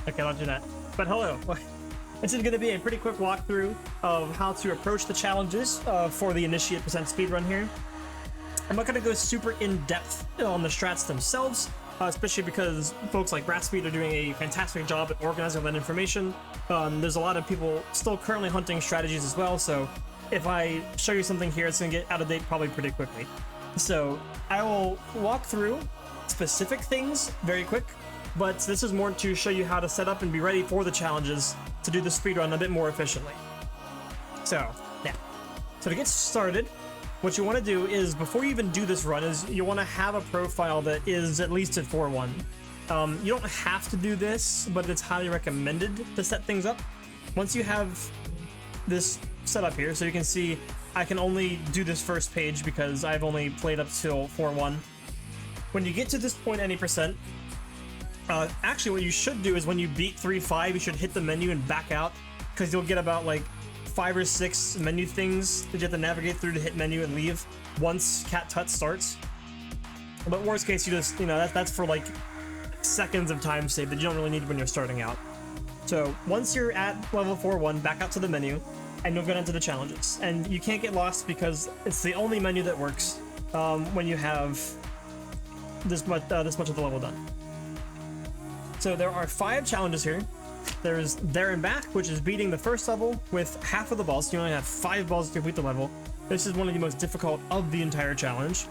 Okay, I'll do that. But hello. This is going to be a pretty quick walkthrough of how to approach the challenges for the Initiate % speedrun here. I'm not going to go super in-depth on the strats themselves, especially because folks like Bratspeed are doing a fantastic job at organizing that information. There's a lot of people still currently hunting strategies as well, so if I show you something here, it's going to get out of date probably pretty quickly. So I will walk through specific things very quick, but this is more to show you how to set up and be ready for the challenges to do the speedrun a bit more efficiently. So, yeah. So to get started, what you want to do is, before you even do this run, is you want to have a profile that is at least at 4.1. You don't have to do this, but it's highly recommended to set things up. Once you have this set up here, so you can see I can only do this first page because I've only played up till 4.1. When you get to this point any percent, actually what you should do is when you beat 3.5, you should hit the menu and back out, because you'll get about like 5 or 6 menu things that you have to navigate through to hit menu and leave once Cat Tut starts. But worst case, you just, that's for like seconds of time save that you don't really need when you're starting out. So once you're at level 4.1, back out to the menu, and you'll get into the challenges. And you can't get lost because it's the only menu that works when you have this much of the level done. So there are 5 challenges here. There's There and Back, which is beating the first level with half of the balls. So you only have 5 balls to complete the level. This is one of the most difficult of the entire challenge.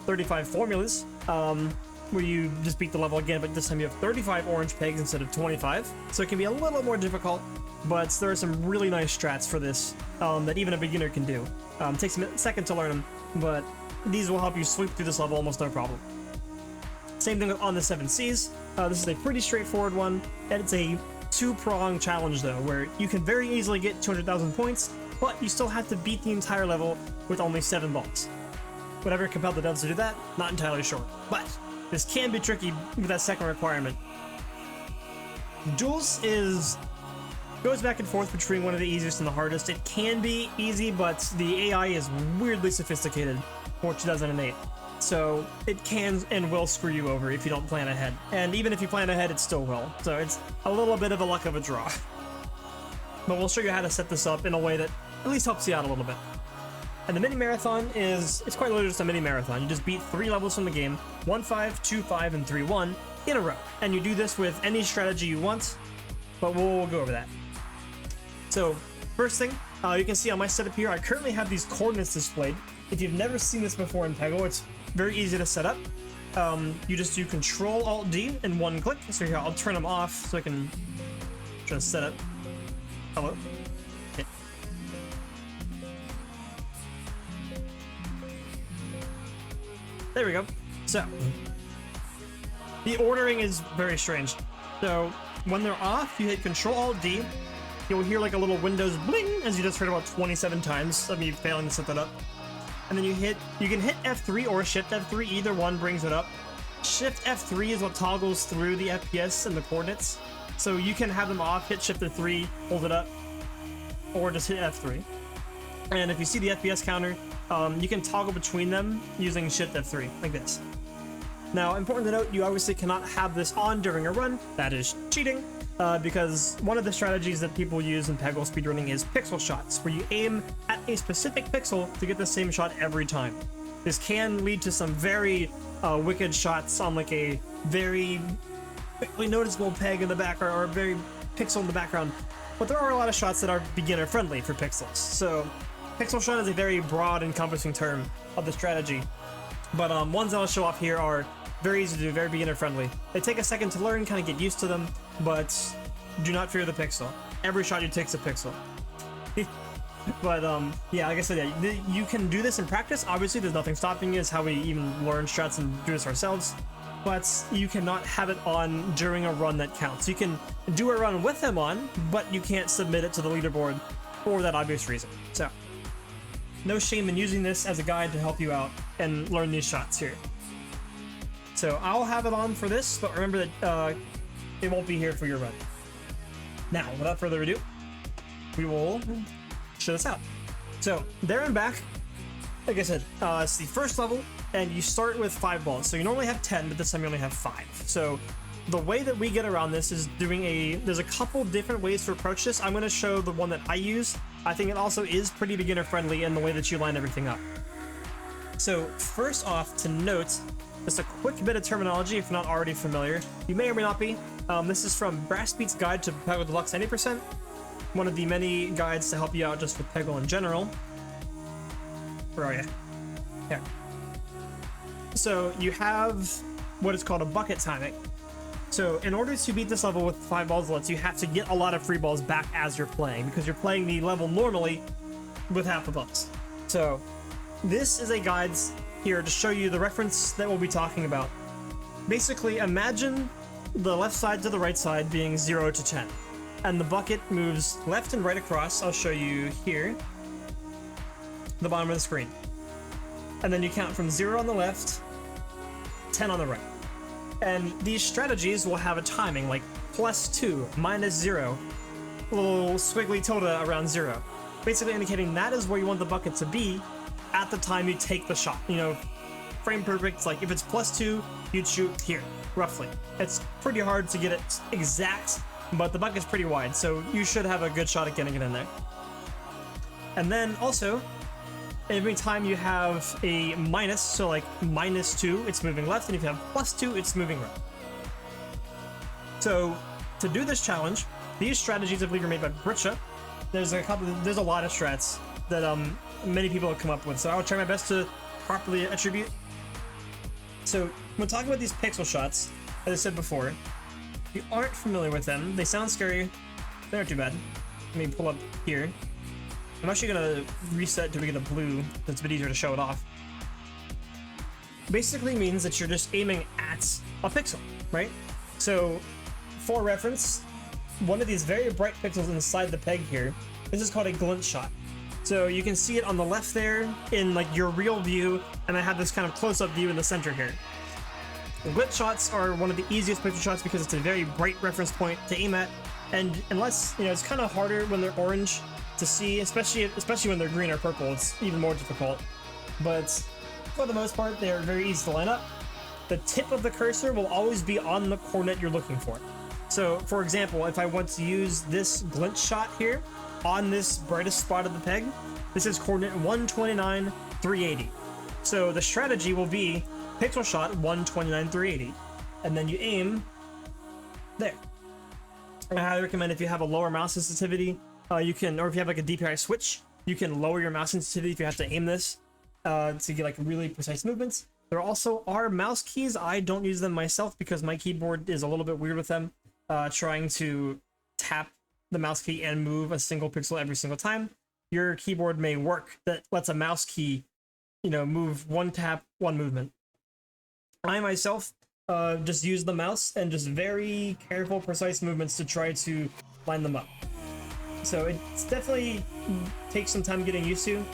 35 formulas, where you just beat the level again, but this time you have 35 orange pegs instead of 25. So it can be a little more difficult, but there are some really nice strats for this that even a beginner can do. It takes a second to learn them, but these will help you sweep through this level almost no problem. Same thing on the 7 Cs. This is a pretty straightforward one, and it's a 2-prong challenge though, where you can very easily get 200,000 points, but you still have to beat the entire level with only 7 balls. Whatever compelled the devs to do that, not entirely sure. But this can be tricky with that second requirement. Duels goes back and forth between one of the easiest and the hardest. It can be easy, but the AI is weirdly sophisticated for 2008. So it can and will screw you over if you don't plan ahead. And even if you plan ahead, it still will. So it's a little bit of a luck of a draw. But we'll show you how to set this up in a way that at least helps you out a little bit. And the mini marathon it's quite literally just a mini marathon. You just beat 3 levels from the game, 1.5, 2.5, and 3.1 in a row. And you do this with any strategy you want, but we'll go over that. So first thing, you can see on my setup here, I currently have these coordinates displayed. If you've never seen this before in Peggle, it's very easy to set up. You just do Control-Alt-D in one click. So here, I'll turn them off so I can try to set up. Hello? Okay. There we go. So, the ordering is very strange. So, when they're off, you hit Control-Alt-D. You'll hear like a little Windows bling, as you just heard about 27 times of me failing to set that up. And then you can hit F3 or Shift F3, either one brings it up. Shift F3 is what toggles through the FPS and the coordinates. So you can have them off, hit Shift F3, hold it up, or just hit F3. And if you see the FPS counter, you can toggle between them using Shift F3, like this. Now, important to note, you obviously cannot have this on during a run. That is cheating, because one of the strategies that people use in Peggle speedrunning is pixel shots, where you aim at a specific pixel to get the same shot every time. This can lead to some very wicked shots on like a very quickly noticeable peg in the background, or a very pixel in the background, but there are a lot of shots that are beginner friendly for pixels. So pixel shot is a very broad encompassing term of the strategy, but ones that I'll show off here are very easy to do, very beginner friendly. They take a second to learn, kind of get used to them, but do not fear the pixel. Every shot you take is a pixel. But yeah, like I said, yeah, you can do this in practice. Obviously, there's nothing stopping you. It's how we even learn strats and do this ourselves. But you cannot have it on during a run that counts. You can do a run with them on, but you can't submit it to the leaderboard for that obvious reason. So, no shame in using this as a guide to help you out and learn these shots here. So I'll have it on for this, but remember that it won't be here for your run. Now, without further ado, we will show this out. So, There and Back, like I said, it's the first level, and you start with 5 balls. So you normally have 10, but this time you only have 5. So the way that we get around this is there's a couple different ways to approach this. I'm going to show the one that I use. I think it also is pretty beginner friendly in the way that you line everything up. So first off, to note, just a quick bit of terminology if you're not already familiar. You may or may not be. This is from Brassbeat's Guide to Peggle Deluxe 90%, one of the many guides to help you out just with Peggle in general. Where are you? Here. So you have what is called a bucket timing. So in order to beat this level with 5 balls lets, you have to get a lot of free balls back as you're playing, because you're playing the level normally with half the balls. So this is a guide here to show you the reference that we'll be talking about. Basically, imagine the left side to the right side being 0 to 10, and the bucket moves left and right across. I'll show you here, the bottom of the screen. And then you count from 0 on the left, 10 on the right. And these strategies will have a timing like +2, -0, a little squiggly tilde around 0, basically indicating that is where you want the bucket to be at the time you take the shot. You know, frame perfect. Like if it's +2, you'd shoot here, roughly. It's pretty hard to get it exact, but the bucket's pretty wide, so you should have a good shot at getting it in there. And then also, every time you have a minus, so like -2, it's moving left, and if you have +2, it's moving right. So to do this challenge, these strategies I believe are made by Britcha. There's a lot of strats that many people have come up with, so I'll try my best to properly attribute. So when talking about these pixel shots, as I said before, if you aren't familiar with them, they sound scary. They aren't too bad. Let me pull up here. I'm actually gonna reset till we get a blue, so it's a bit easier to show it off. Basically means that you're just aiming at a pixel, right? So for reference, one of these very bright pixels inside the peg here, this is called a glint shot. So you can see it on the left there in like your real view, and I have this kind of close-up view in the center here. The glint shots are one of the easiest pixel shots because it's a very bright reference point to aim at, and unless, you know, it's kind of harder when they're orange to see, especially when they're green or purple, it's even more difficult. But for the most part, they're very easy to line up. The tip of the cursor will always be on the coordinate you're looking for. So for example, if I want to use this glint shot here on this brightest spot of the peg, this is coordinate 129, 380. So the strategy will be pixel shot 129, 380, and then you aim there. I highly recommend, if you have a lower mouse sensitivity, you can, or if you have like a DPI switch, you can lower your mouse sensitivity if you have to aim this to get like really precise movements. There also are mouse keys. I don't use them myself because my keyboard is a little bit weird with them, trying to tap the mouse key and move a single pixel every single time. Your keyboard may work that lets a mouse key, you know, move one tap, one movement. I myself just use the mouse and just very careful, precise movements to try to line them up. So it's definitely takes some time getting used to,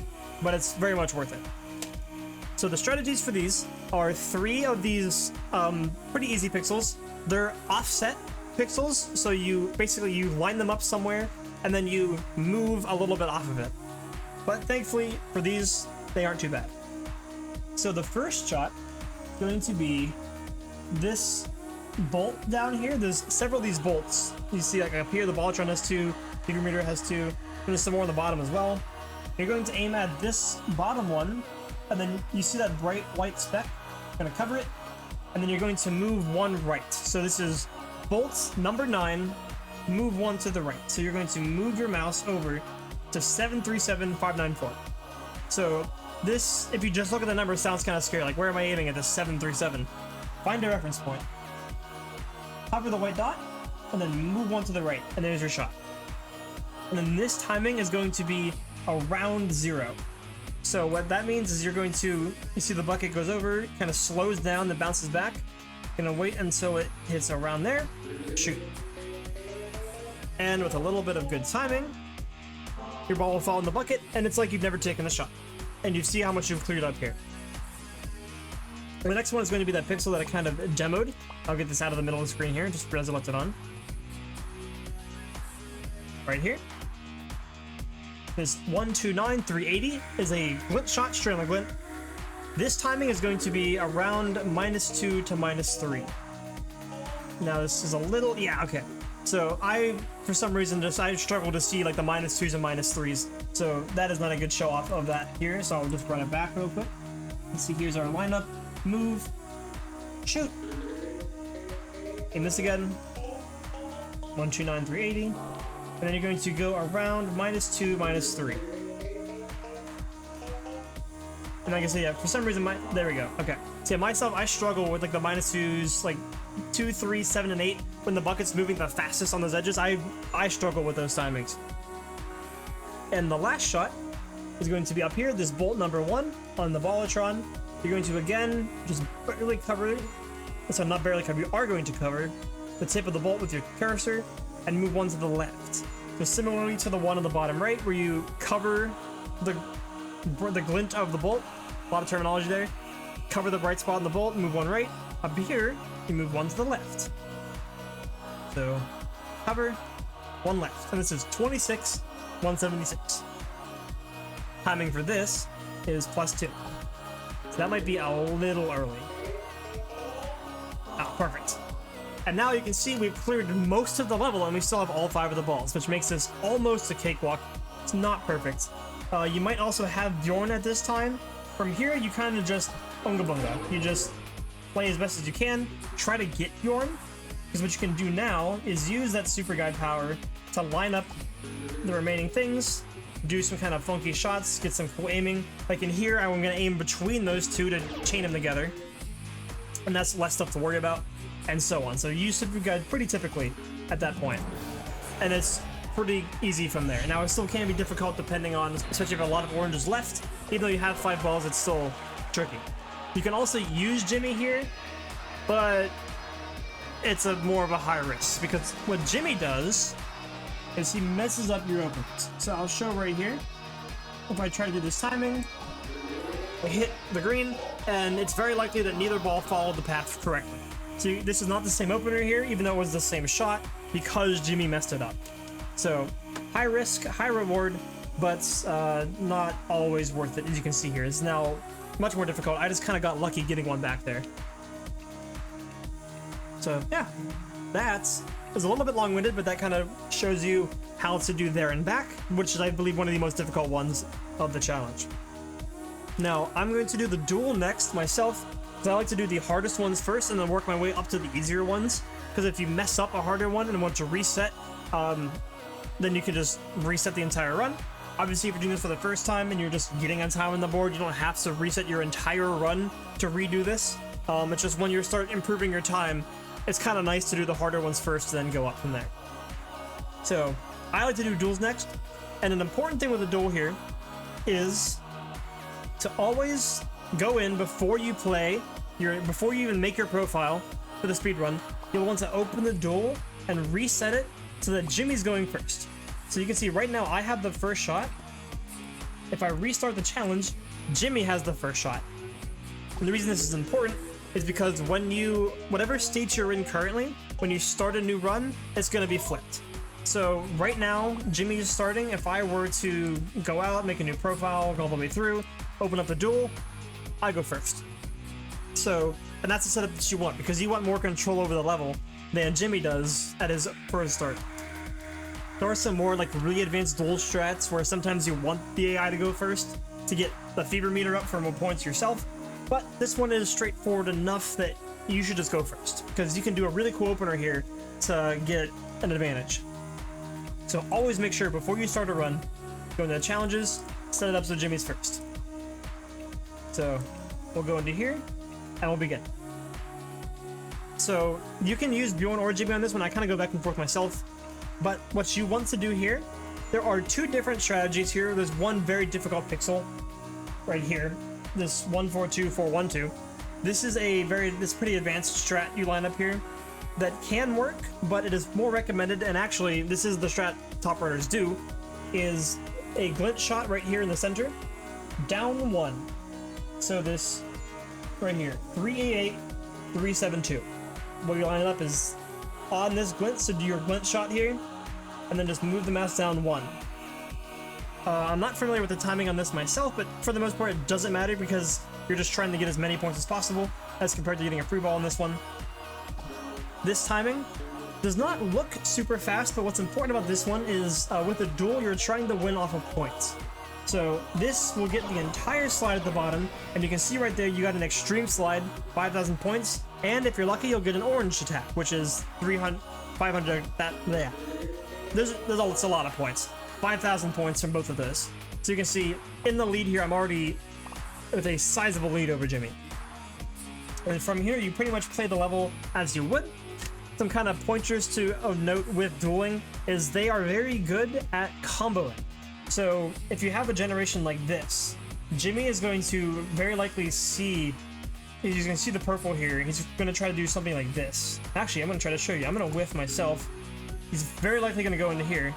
but it's very much worth it. So the strategies for these are 3 of these pretty easy pixels. They're offset pixels, so you line them up somewhere and then you move a little bit off of it. But thankfully for these, they aren't too bad. So the first shot is going to be this bolt down here. There's several of these bolts. You see like up here, the Voltron has 2, the meter has 2, and there's some more on the bottom as well. You're going to aim at this bottom one, and then you see that bright white speck. You're going to cover it, and then you're going to move 1 right. So this is bolt number 9, move 1 to the right. So you're going to move your mouse over to 737594. So this, if you just look at the number, it sounds kind of scary. Like, where am I aiming at this 737? Find a reference point. Hover the white dot, and then move 1 to the right, and there's your shot. And then this timing is going to be around 0. So what that means is you're going to, you see the bucket goes over, kind of slows down, then bounces back. Gonna wait until it hits around there, shoot. And with a little bit of good timing, your ball will fall in the bucket, and it's like you've never taken a shot. And you see how much you've cleared up here. The next one is going to be that pixel that I kind of demoed. I'll get this out of the middle of the screen here, just as I left it on. Right here. This 129, 380 is a glint shot, straight on the glint. This timing is going to be around -2 to -3. Now this is a little, yeah, okay. So for some reason, I struggle to see like the -2s and -3s. So that is not a good show off of that here. So I'll just run it back real quick. Let's see, here's our lineup. Move, shoot. Aim this again. 1, 2, 9, 3, 80. And then you're going to go around -2, -3. And like I said, yeah, for some reason, there we go. Okay. So yeah, myself, I struggle with like the -2s, like 2, 3, 7, and 8. When the bucket's moving the fastest on those edges, I struggle with those timings. And the last shot is going to be up here, this bolt number 1 on the Voltron. You're going to, again, just barely cover it. So not barely cover, you are going to cover the tip of the bolt with your cursor and move one to the left. So similarly to the one on the bottom right, where you cover the glint of the bolt, a lot of terminology there, cover the bright spot in the bolt, move one right. Up here, you move one to the left. So cover, one left. And this is 26, 176. Timing for this is +2. So that might be a little early. Oh, perfect. And now you can see we've cleared most of the level and we still have all 5 of the balls, which makes this almost a cakewalk. It's not perfect. You might also have Bjorn at this time. From here, you kind of just bunga bunga. You just play as best as you can, try to get Bjorn, because what you can do now is use that super guide power to line up the remaining things, do some kind of funky shots, get some cool aiming. Like in here, I'm going to aim between those two to chain them together, and that's less stuff to worry about, and so on. So you use super guide pretty typically at that point, and it's pretty easy from there. Now it still can be difficult depending on, especially if you have a lot of oranges left. Even though you have 5 balls, it's still tricky. You can also use Jimmy here, but it's more of a high risk, because what Jimmy does is he messes up your openings. So I'll show right here. If I try to do this timing, I hit the green, and it's very likely that neither ball followed the path correctly. So this is not the same opener here, even though it was the same shot, because Jimmy messed it up. So high risk, high reward, but not always worth it, as you can see here. It's now much more difficult. I just kind of got lucky getting one back there. So yeah, that is a little bit long-winded, but that kind of shows you how to do there and back, which is, I believe, one of the most difficult ones of the challenge. Now, I'm going to do the duel next myself, because I like to do the hardest ones first and then work my way up to the easier ones, because if you mess up a harder one and want to reset, then you can just reset the entire run. Obviously, if you're doing this for the first time and you're just getting on time on the board, you don't have to reset your entire run to redo this. It's just when you start improving your time, it's kind of nice to do the harder ones first, then go up from there. So I like to do duels next, and an important thing with a duel here is to always go in before you play before you even make your profile for the speed run. You'll want to open the duel and reset it so that Jimmy's going first. So you can see right now I have the first shot. If I restart the challenge, Jimmy has the first shot. And the reason this is important is because whatever state you're in currently, when you start a new run, it's going to be flipped. So right now, Jimmy is starting. If I were to go out, make a new profile, go all the way through, open up the duel, I go first. So, and that's the setup that you want, because you want more control over the level than Jimmy does at his first start. There are some more like really advanced duel strats where sometimes you want the AI to go first to get the fever meter up for more points yourself, but this one is straightforward enough that you should just go first, because you can do a really cool opener here to get an advantage. So always make sure before you start a run, go into the challenges, set it up so Jimmy's first. So we'll go into here and we'll begin. So you can use Bjorn or Jimmy on this one. I kind of go back and forth myself. But what you want to do here, there are 2 different strategies here. There's one very difficult pixel right here. This 142-412. This is this pretty advanced strat you line up here that can work, but it is more recommended, and actually this is the strat top runners do, is a glint shot right here in the center, down 1. So this right here, 388, 372. What you line it up is on this glint, so do your glint shot here, and then just move the mouse down 1. I'm not familiar with the timing on this myself, but for the most part it doesn't matter, because you're just trying to get as many points as possible as compared to getting a free ball in this one. This timing does not look super fast, but what's important about this one is with a duel, you're trying to win off of points. So this will get the entire slide at the bottom, and you can see right there you got an extreme slide, 5,000 points, and if you're lucky, you'll get an orange attack, which is 300, 500, that, yeah. It's a lot of points. 5,000 points from both of those. So you can see in the lead here, I'm already with a sizable lead over Jimmy. And from here, you pretty much play the level as you would. Some kind of pointers of note with dueling is they are very good at comboing. So if you have a generation like this, Jimmy is going to very likely see, he's going to see the purple here, and he's going to try to do something like this. Actually, I'm going to try to show you. I'm going to whiff myself. He's very likely going to go into here.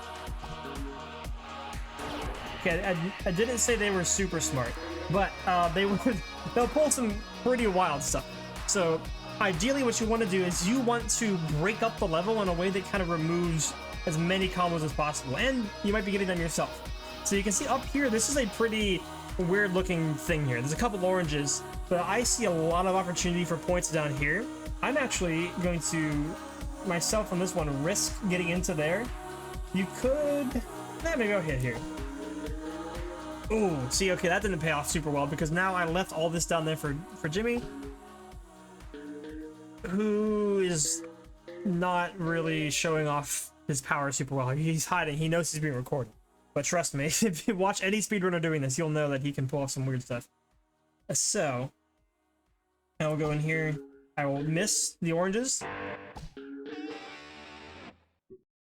Okay, I didn't say they were super smart, but they'll pull some pretty wild stuff. So ideally what you want to do is you want to break up the level in a way that kind of removes as many combos as possible, and you might be getting them yourself. So you can see up here, this is a pretty weird looking thing here. There's a couple oranges, but I see a lot of opportunity for points down here. I'm actually going to, myself on this one, risk getting into there. You could, maybe I'll hit here. Oh, see, okay, that didn't pay off super well because now I left all this down there for Jimmy, who is not really showing off his power super well. He's hiding. He knows he's being recorded. But trust me, if you watch any speedrunner doing this, you'll know that he can pull off some weird stuff. So, I will go in here. I will miss the oranges.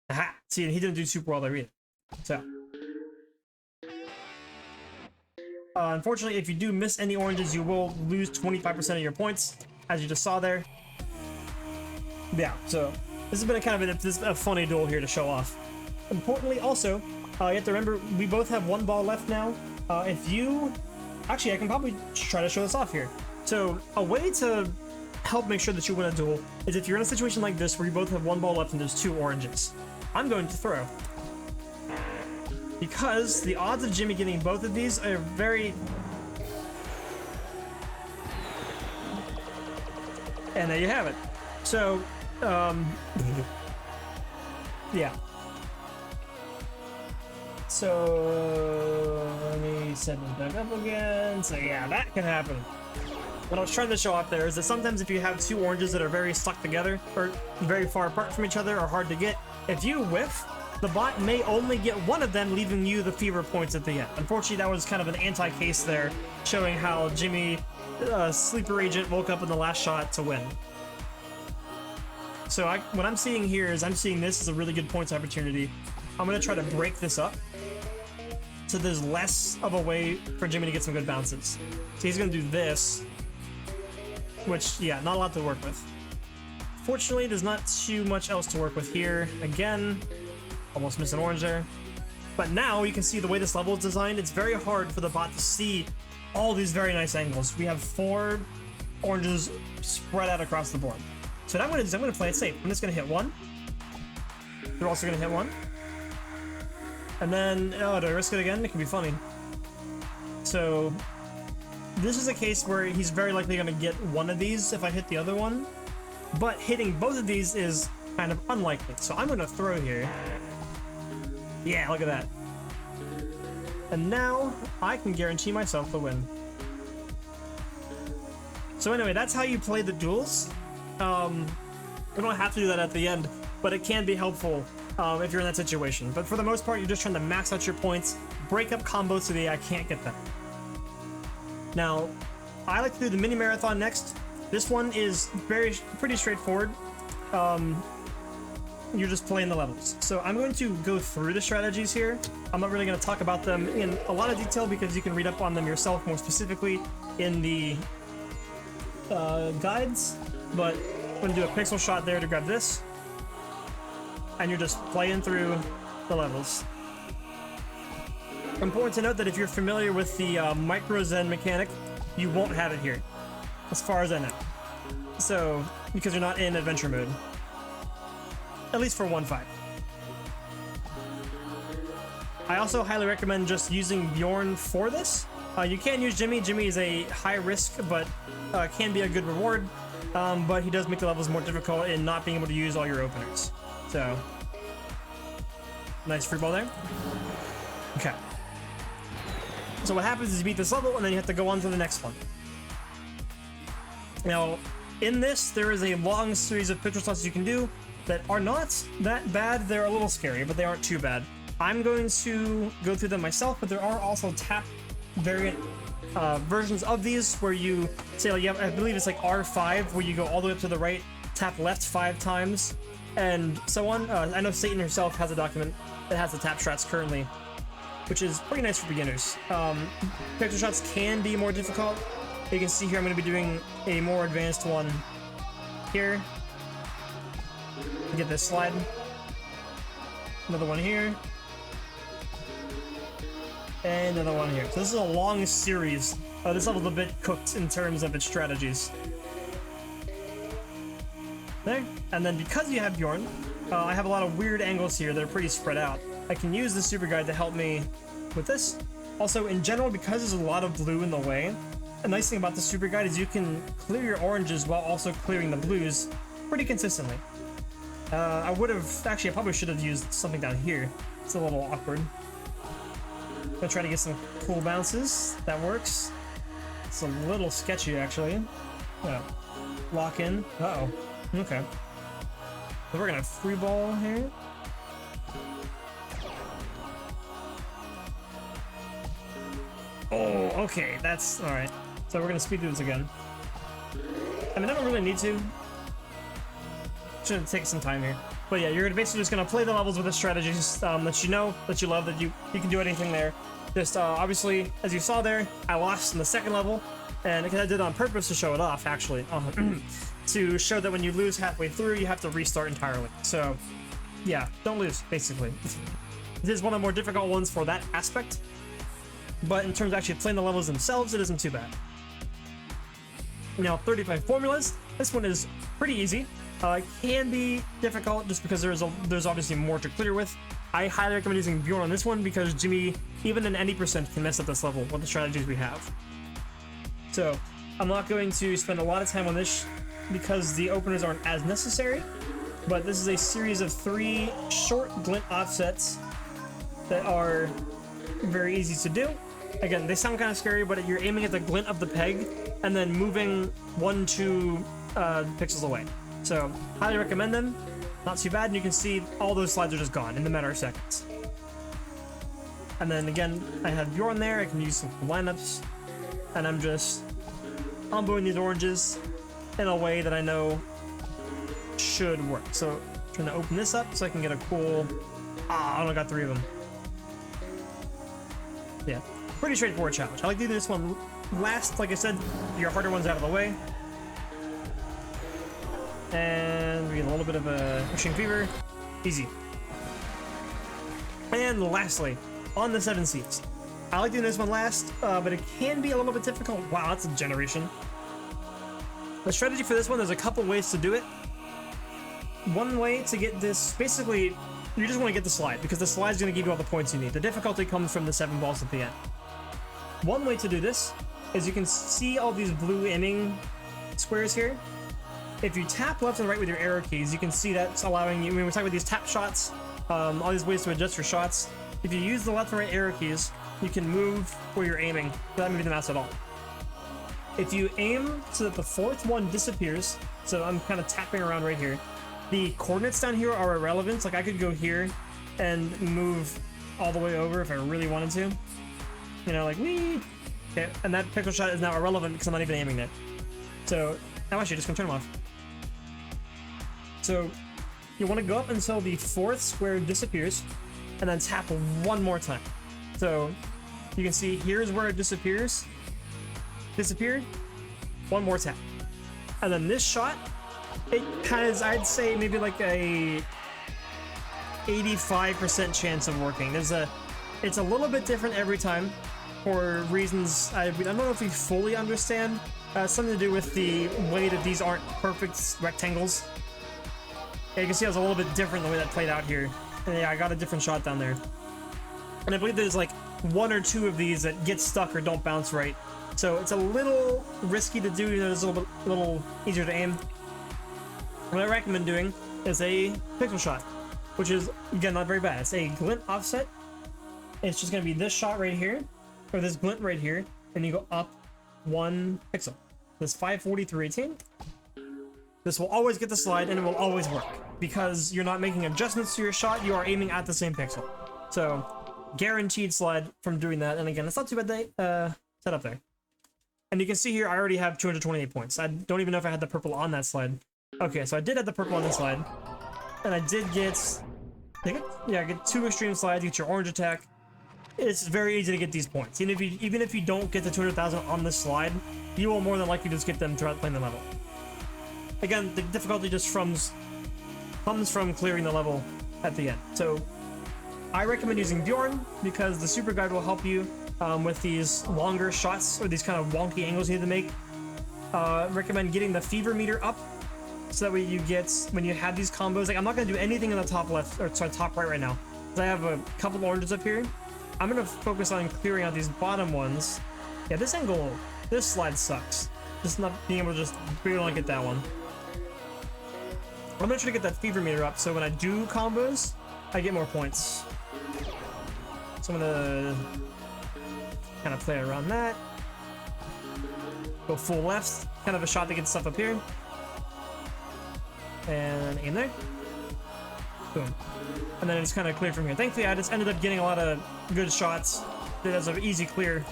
Aha! See, he didn't do super well there either. So, unfortunately, if you do miss any oranges, you will lose 25% of your points, as you just saw there. Yeah, so this has been a kind of a funny duel here to show off. Importantly, also, you have to remember we both have one ball left now. If you, actually, I can probably try to show this off here. So a way to help make sure that you win a duel is if you're in a situation like this where you both have one ball left and there's two oranges. I'm going to throw, because the odds of Jimmy getting both of these are very... And there you have it. So, yeah. So, let me set it back up again. So yeah, that can happen. What I was trying to show off there is that sometimes if you have two oranges that are very stuck together, or very far apart from each other, or hard to get, if you whiff, the bot may only get one of them, leaving you the fewer points at the end. Unfortunately, that was kind of an anti-case there, showing how Jimmy, sleeper agent, woke up in the last shot to win. So what I'm seeing here is I'm seeing this as a really good points opportunity. I'm going to try to break this up so there's less of a way for Jimmy to get some good bounces. So he's going to do this, which, yeah, not a lot to work with. Fortunately, there's not too much else to work with here. Again, almost missed an orange there. But now you can see the way this level is designed, it's very hard for the bot to see all these very nice angles. We have 4 oranges spread out across the board. So what I'm going to do is I'm going to play it safe. I'm just going to hit 1. They're also going to hit 1. And then, oh, do I risk it again? It can be funny. So this is a case where he's very likely going to get one of these if I hit the other one. But hitting both of these is kind of unlikely. So I'm going to throw here. Yeah, look at that. And now I can guarantee myself the win. So anyway, that's how you play the duels. We don't have to do that at the end, but it can be helpful if you're in that situation. But for the most part, you're just trying to max out your points, break up combos so that I can't get them. Now, I like to do the mini marathon next. This one is pretty straightforward. You're just playing the levels. So I'm going to go through the strategies here. I'm not really going to talk about them in a lot of detail because you can read up on them yourself more specifically in the guides. But I'm going to do a pixel shot there to grab this. And you're just playing through the levels. Important to note that if you're familiar with the micro zen mechanic, you won't have it here, as far as I know. So, because you're not in adventure mode. At least for 1.5. I also highly recommend just using Bjorn for this. You can use Jimmy. Jimmy is a high risk, but can be a good reward. but he does make the levels more difficult in not being able to use all your openers. So, nice free ball there. Okay. So what happens is you beat this level, and then you have to go on to the next one. Now, in this, there is a long series of picture slots you can do that are not that bad. They're a little scary, but they aren't too bad. I'm going to go through them myself, but there are also tap variant versions of these where you say, like, I believe it's like R5, where you go all the way up to the right, tap left 5 times, and so on. I know Satan herself has a document that has the tap strats currently, which is pretty nice for beginners. Picture shots can be more difficult. You can see here I'm going to be doing a more advanced one here. Get this slide. Another one here. And another one here. So this is a long series. This level's a bit cooked in terms of its strategies. There. And then because you have Bjorn, I have a lot of weird angles here that are pretty spread out. I can use the super guide to help me with this. Also, in general, because there's a lot of blue in the way, the nice thing about the super guide is you can clear your oranges while also clearing the blues pretty consistently. I probably should have used something down here. It's a little awkward. Gonna try to get some cool bounces. That works. It's a little sketchy, actually. Yeah. Lock in. Uh-oh. Okay. So we're gonna free ball here. Oh, okay. That's alright. So we're gonna speed through this again. I mean, I don't really need to. Should take some time here. But yeah, you're basically just gonna play the levels with the strategies that you know, that you love, that you can do anything there. Just obviously, as you saw there, I lost in the second level, and because I did it on purpose to show it off, actually, to show that when you lose halfway through, you have to restart entirely. So yeah, don't lose, basically. This is one of the more difficult ones for that aspect, but in terms of actually playing the levels themselves, it isn't too bad. Now, 35 formulas. This one is pretty easy. It can be difficult just because there's obviously more to clear with. I highly recommend using Bjorn on this one because Jimmy, even an any percent, can mess up this level with the strategies we have. So I'm not going to spend a lot of time on this because the openers aren't as necessary, but this is a series of 3 short glint offsets that are very easy to do. Again, they sound kind of scary, but you're aiming at the glint of the peg and then moving 1-2 pixels away. So, highly recommend them. Not too bad, and you can see all those slides are just gone in a matter of seconds. And then again, I have Bjorn there. I can use some lineups, and I'm just comboing these oranges in a way that I know should work. So, I'm trying to open this up so I can get a cool. I only got 3 of them. Yeah, pretty straightforward challenge. I like to do this one last. Like I said, your harder ones out of the way. And we get a little bit of a pushing fever. Easy. And lastly, on the 7 seas. I like doing this one last, but it can be a little bit difficult. Wow, that's a generation. The strategy for this one, there's a couple ways to do it. One way to get this, basically, you just want to get the slide, because the slide is going to give you all the points you need. The difficulty comes from the 7 balls at the end. One way to do this is you can see all these blue aiming squares here. If you tap left and right with your arrow keys, you can see that's allowing you, when we're talking about these tap shots, all these ways to adjust your shots. If you use the left and right arrow keys, you can move where you're aiming without moving the mouse at all. If you aim so that the 4th one disappears, so I'm kind of tapping around right here, the coordinates down here are irrelevant. Like I could go here and move all the way over if I really wanted to. You know, like wee. Okay, and that pixel shot is now irrelevant because I'm not even aiming it. So I'm actually just gonna turn them off. So you want to go up until the 4th square disappears, and then tap one more time. So you can see here's where it disappears. Disappeared. One more tap. And then this shot, it has, I'd say, maybe like a 85% chance of working. It's a little bit different every time for reasons I don't know if we fully understand. Something to do with the way that these aren't perfect rectangles. Yeah, you can see it was a little bit different the way that played out here. And yeah, I got a different shot down there. And I believe there's like 1 or 2 of these that get stuck or don't bounce right. So it's a little risky to do. You know, there's a little bit a little easier to aim, what I recommend doing is a pixel shot, which is, again, not very bad. It's a glint offset. It's just going to be this shot right here, or this glint right here, and you go up 1 pixel. This 540/318. This will always get the slide, and it will always work, because you're not making adjustments to your shot, you are aiming at the same pixel. So, guaranteed slide from doing that, and again, it's not too bad set up there. And you can see here, I already have 228 points. I don't even know if I had the purple on that slide. Okay, so I did have the purple on this slide, and I did get, I get 2 extreme slides, you get your orange attack. It's very easy to get these points. Even if you don't get the 200,000 on this slide, you will more than likely just get them throughout playing the level. Again, the difficulty just comes from clearing the level at the end. So I recommend using Bjorn because the super guide will help you with these longer shots or these kind of wonky angles you need to make. Recommend getting the fever meter up so that way you get, when you have these combos, like I'm not going to do anything in the top left, or sorry, top right now, because I have a couple oranges up here. I'm going to focus on clearing out these bottom ones. Yeah, this angle, this slide sucks. Just not being able to just barely get that one. I'm going to try to get that fever meter up so when I do combos, I get more points. So I'm going to kind of play around that. Go full left, kind of a shot to get stuff up here. And aim there. Boom. And then it's kind of clear from here. Thankfully, I just ended up getting a lot of good shots. It was an easy clear.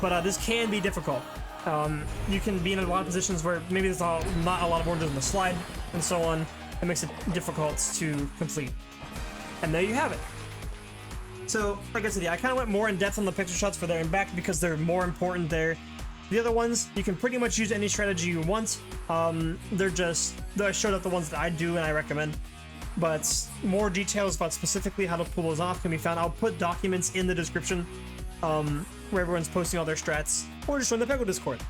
But this can be difficult. You can be in a lot of positions where maybe there's not a lot of oranges in the slide and so on. It makes it difficult to complete. And there you have it. So, like I said, yeah, I kind of went more in depth on the pixel shots for there and back because they're more important there. The other ones, you can pretty much use any strategy you want. I showed up the ones that I do and I recommend. But more details about specifically how to pull those off can be found. I'll put documents in the description where everyone's posting all their strats, or just run the Peggle Discord,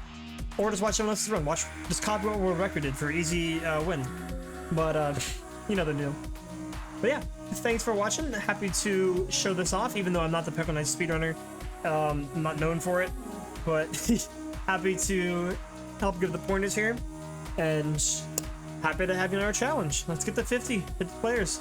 or just watch someone else's run. Just copy what World Record did for easy win. But you know the deal. But yeah, thanks for watching. Happy to show this off, even though I'm not the Peggle Knight speedrunner. I'm not known for it, but happy to help give the pointers here, and happy to have you in our challenge. Let's get to 50 players.